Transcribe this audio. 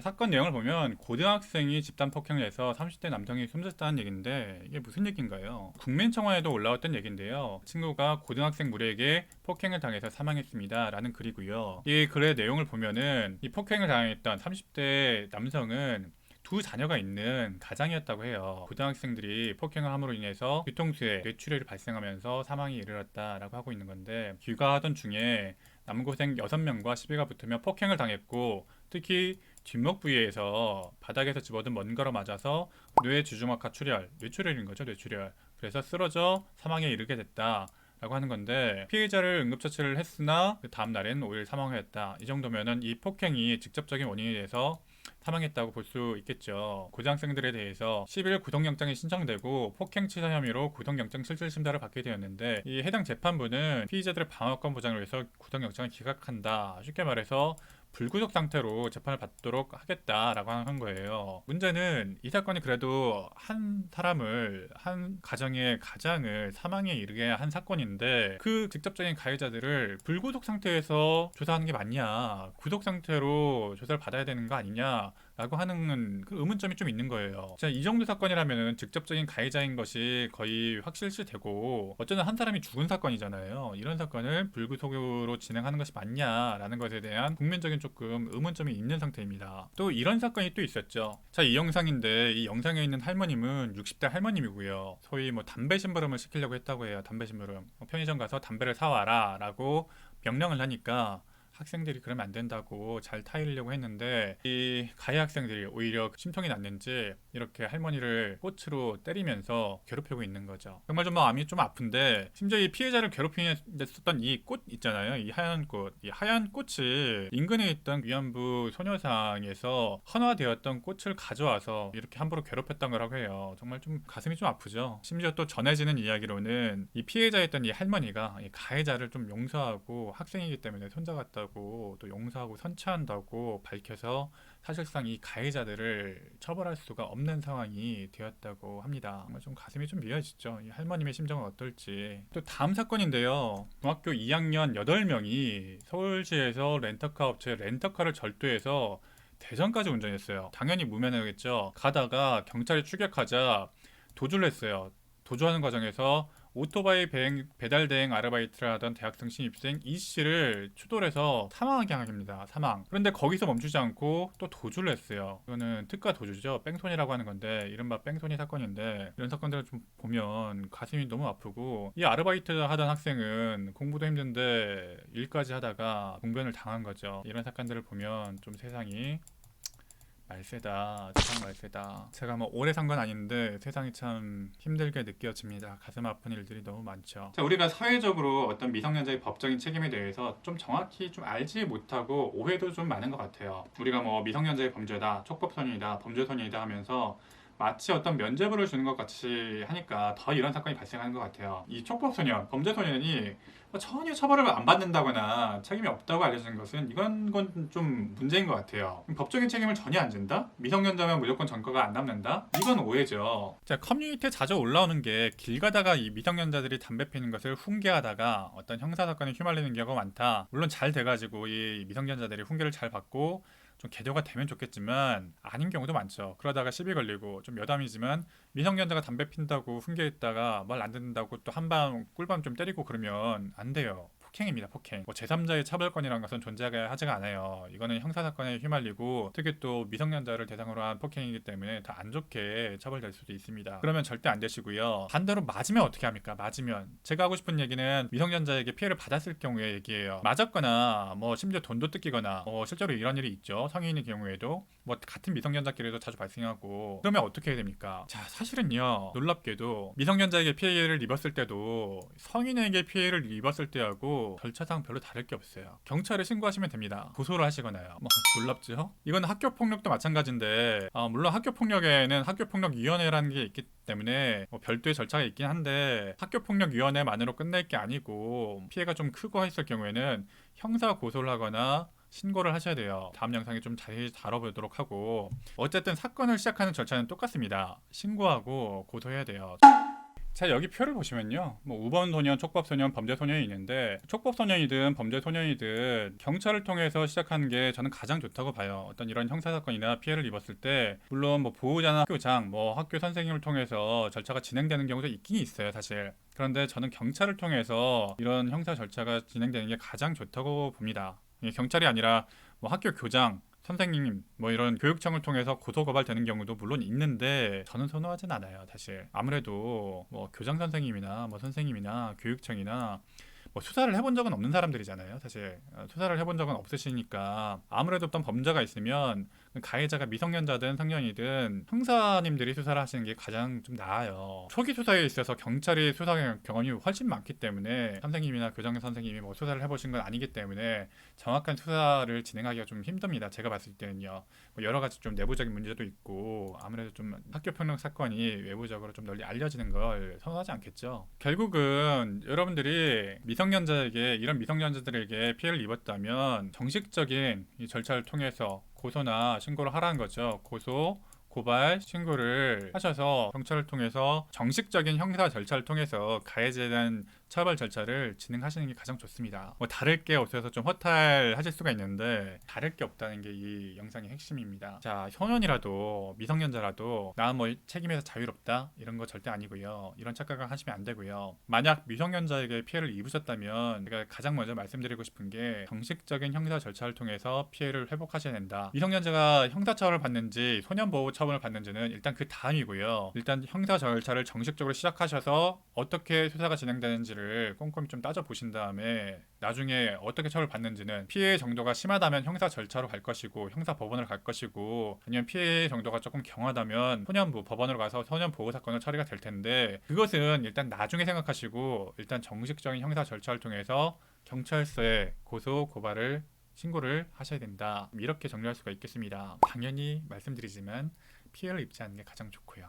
사건 내용을 보면 고등학생이 집단 폭행을 해서 30대 남성이 숨졌다는 얘기인데 이게 무슨 얘기인가요? 국민청원에도 올라왔던 얘기인데요. 친구가 고등학생 무리에게 폭행을 당해서 사망했습니다. 라는 글이고요. 이 글의 내용을 보면은 이 폭행을 당했던 30대 남성은 두 자녀가 있는 가장이었다고 해요. 고등학생들이 폭행을 함으로 인해서 뒤통수에 뇌출혈이 발생하면서 사망에 이르렀다라고 하고 있는 건데, 귀가하던 중에 남고생 6명과 시비가 붙으며 폭행을 당했고, 특히 뒷목 부위에서 바닥에서 집어든 먼가로 맞아서 뇌 주주막하 출혈, 뇌출혈인 거죠, 뇌출혈. 그래서 쓰러져 사망에 이르게 됐다. 라고 하는 건데, 피해자를 응급처치를 했으나 그 다음 날엔 5일 사망하였다. 이 정도면은 이 폭행이 직접적인 원인이 돼서 사망했다고 볼 수 있겠죠. 고등학생들에 대해서 10일 구속영장이 신청되고 폭행치사 혐의로 구속영장 실질심사를 받게 되었는데, 이 해당 재판부는 피의자들의 방어권 보장을 위해서 구속영장을 기각한다. 쉽게 말해서 불구속 상태로 재판을 받도록 하겠다라고 한 거예요. 문제는 이 사건이 그래도 한 사람을, 한 가정의 가장을 사망에 이르게 한 사건인데, 그 직접적인 가해자들을 불구속 상태에서 조사하는 게 맞냐, 구속 상태로 조사를 받아야 되는 거 아니냐 라고 하는 그 의문점이 좀 있는 거예요. 자, 이 정도 사건이라면 직접적인 가해자인 것이 거의 확실시되고, 어쩌면 한 사람이 죽은 사건이잖아요. 이런 사건을 불구속으로 진행하는 것이 맞냐라는 것에 대한 국민적인 조금 의문점이 있는 상태입니다. 또 이런 사건이 또 있었죠. 자, 이 영상인데 이 영상에 있는 할머님은 60대 할머님이고요. 소위 뭐 담배 심부름을 시키려고 했다고 해요. 담배 심부름. 편의점 가서 담배를 사와라 라고 명령을 하니까 학생들이 그러면 안 된다고 잘 타이르려고 했는데, 이 가해 학생들이 오히려 심통이 났는지 이렇게 할머니를 꽃으로 때리면서 괴롭히고 있는 거죠. 정말 좀 마음이 좀 아픈데, 심지어 이 피해자를 괴롭히었던 이 꽃 있잖아요. 이 하얀 꽃. 이 하얀 꽃이 인근에 있던 위안부 소녀상에서 헌화되었던 꽃을 가져와서 이렇게 함부로 괴롭혔던 거라고 해요. 정말 좀 가슴이 좀 아프죠. 심지어 또 전해지는 이야기로는 이 피해자였던 이 할머니가 이 가해자를 좀 용서하고, 학생이기 때문에 손자 같다고 또 용서하고 선처한다고 밝혀서 사실상 이 가해자들을 처벌할 수가 없는 상황이 되었다고 합니다. 정말 좀 가슴이 좀 미어지죠. 이 할머님의 심정은 어떨지. 또 다음 사건인데요. 중학교 2학년 8명이 서울시에서 렌터카 업체 렌터카를 절도해서 대전까지 운전했어요. 당연히 무면허겠죠. 가다가 경찰이 추격하자 도주를 했어요. 도주하는 과정에서 오토바이 배달 대행 아르바이트를 하던 대학생 신입생 이 씨를 추돌해서 사망하게 합니다. 사망. 그런데 거기서 멈추지 않고 또 도주를 했어요. 이거는 특가 도주죠. 뺑소니라고 하는 건데, 이른바 뺑소니 사건인데, 이런 사건들을 좀 보면 가슴이 너무 아프고, 이 아르바이트 하던 학생은 공부도 힘든데 일까지 하다가 봉변을 당한 거죠. 이런 사건들을 보면 좀 세상이 말세다. 세상 말세다. 제가 뭐 오래 산 건 아닌데 세상이 참 힘들게 느껴집니다. 가슴 아픈 일들이 너무 많죠. 자, 우리가 사회적으로 어떤 미성년자의 법적인 책임에 대해서 좀 정확히 좀 알지 못하고 오해도 좀 많은 것 같아요. 우리가 뭐 미성년자의 범죄다, 촉법소년이다, 범죄소년이다 하면서 마치 어떤 면죄부를 주는 것 같이 하니까 더 이런 사건이 발생하는 것 같아요. 이 촉법소년, 범죄소년이 전혀 처벌을 안 받는다거나 책임이 없다고 알려진 것은 이건 건 좀 문제인 것 같아요. 법적인 책임을 전혀 안 진다? 미성년자면 무조건 전과가 안 남는다? 이건 오해죠. 자, 커뮤니티에 자주 올라오는 게 길 가다가 이 미성년자들이 담배 피는 것을 훈계하다가 어떤 형사사건에 휘말리는 경우가 많다. 물론 잘 돼가지고 이 미성년자들이 훈계를 잘 받고 좀 계도가 되면 좋겠지만 아닌 경우도 많죠. 그러다가 시비 걸리고 좀 여담이지만 미성년자가 담배 핀다고 훈계했다가 말 안 듣는다고 또 한방 꿀밤 좀 때리고 그러면 안 돼요. 폭행입니다. 폭행. 뭐 제3자의 처벌권이라는 것은 존재하지가 않아요. 이거는 형사사건에 휘말리고, 특히 또 미성년자를 대상으로 한 폭행이기 때문에 다 안 좋게 처벌될 수도 있습니다. 그러면 절대 안 되시고요. 반대로 맞으면 어떻게 합니까? 맞으면 제가 하고 싶은 얘기는 미성년자에게 피해를 받았을 경우의 얘기예요. 맞았거나 뭐 심지어 돈도 뜯기거나 실제로 이런 일이 있죠. 성인의 경우에도 뭐 같은 미성년자끼리도 자주 발생하고, 그러면 어떻게 해야 됩니까? 자, 사실은요, 놀랍게도 미성년자에게 피해를 입었을 때도 성인에게 피해를 입었을 때하고 절차상 별로 다를 게 없어요. 경찰에 신고하시면 됩니다. 고소를 하시거나요. 뭐 놀랍죠? 이건 학교 폭력도 마찬가지인데, 물론 학교 폭력에는 학교폭력위원회라는 게 있기 때문에 뭐 별도의 절차가 있긴 한데, 학교폭력위원회만으로 끝낼 게 아니고 피해가 좀 크고 했을 경우에는 형사 고소를 하거나 신고를 하셔야 돼요. 다음 영상에 좀 자세히 다뤄보도록 하고, 어쨌든 사건을 시작하는 절차는 똑같습니다. 신고하고 고소해야 돼요. 자, 여기 표를 보시면요. 뭐 우번 소년, 촉법 소년, 범죄 소년이 있는데 촉법 소년이든 범죄 소년이든 경찰을 통해서 시작하는 게 저는 가장 좋다고 봐요. 어떤 이런 형사 사건이나 피해를 입었을 때 물론 뭐 보호자나 학교장, 뭐 학교 선생님을 통해서 절차가 진행되는 경우도 있긴 있어요, 사실. 그런데 저는 경찰을 통해서 이런 형사 절차가 진행되는 게 가장 좋다고 봅니다. 이게 경찰이 아니라 뭐 학교 교장, 선생님 뭐 이런 교육청을 통해서 고소고발되는 경우도 물론 있는데 저는 선호하진 않아요, 사실. 아무래도 뭐 교장 선생님이나 뭐 선생님이나 교육청이나 뭐 수사를 해본 적은 없는 사람들이잖아요, 사실. 수사를 해본 적은 없으시니까 아무래도 어떤 범죄가 있으면 가해자가 미성년자든 성년이든 형사님들이 수사를 하시는 게 가장 좀 나아요. 초기 수사에 있어서 경찰이 수사 경험이 훨씬 많기 때문에 선생님이나 교장 선생님이 뭐 수사를 해보신 건 아니기 때문에 정확한 수사를 진행하기가 좀 힘듭니다. 제가 봤을 때는요. 뭐 여러 가지 좀 내부적인 문제도 있고 아무래도 좀 학교 폭력 사건이 외부적으로 좀 널리 알려지는 걸 선호하지 않겠죠. 결국은 여러분들이 미성년자에게 이런 미성년자들에게 피해를 입었다면 정식적인 이 절차를 통해서 고소나 신고를 하라는 거죠. 고소, 고발, 신고를 하셔서 경찰을 통해서 정식적인 형사 절차를 통해서 가해자에 대한 처벌 절차를 진행하시는 게 가장 좋습니다. 뭐 다를 게 없어서 좀 허탈하실 수가 있는데 다를 게 없다는 게 이 영상의 핵심입니다. 자, 소년이라도 미성년자라도 나 뭐 책임에서 자유롭다 이런 거 절대 아니고요. 이런 착각을 하시면 안 되고요. 만약 미성년자에게 피해를 입으셨다면 제가 가장 먼저 말씀드리고 싶은 게 정식적인 형사 절차를 통해서 피해를 회복하셔야 된다. 미성년자가 형사처벌을 받는지 소년보호 처분을 받는지는 일단 그 다음이고요. 일단 형사 절차를 정식적으로 시작하셔서 어떻게 수사가 진행되는지를 꼼꼼히 좀 따져 보신 다음에 나중에 어떻게 처벌을 받는지는 피해 정도가 심하다면 형사 절차로 갈 것이고 형사 법원을 갈 것이고 아니면 피해 정도가 조금 경하다면 소년부 법원으로 가서 소년 보호 사건을 처리가 될 텐데 그것은 일단 나중에 생각하시고 일단 정식적인 형사 절차를 통해서 경찰서에 고소 고발을 신고를 하셔야 된다. 이렇게 정리할 수가 있겠습니다. 당연히 말씀드리지만 피해를 입지 않는 게 가장 좋고요.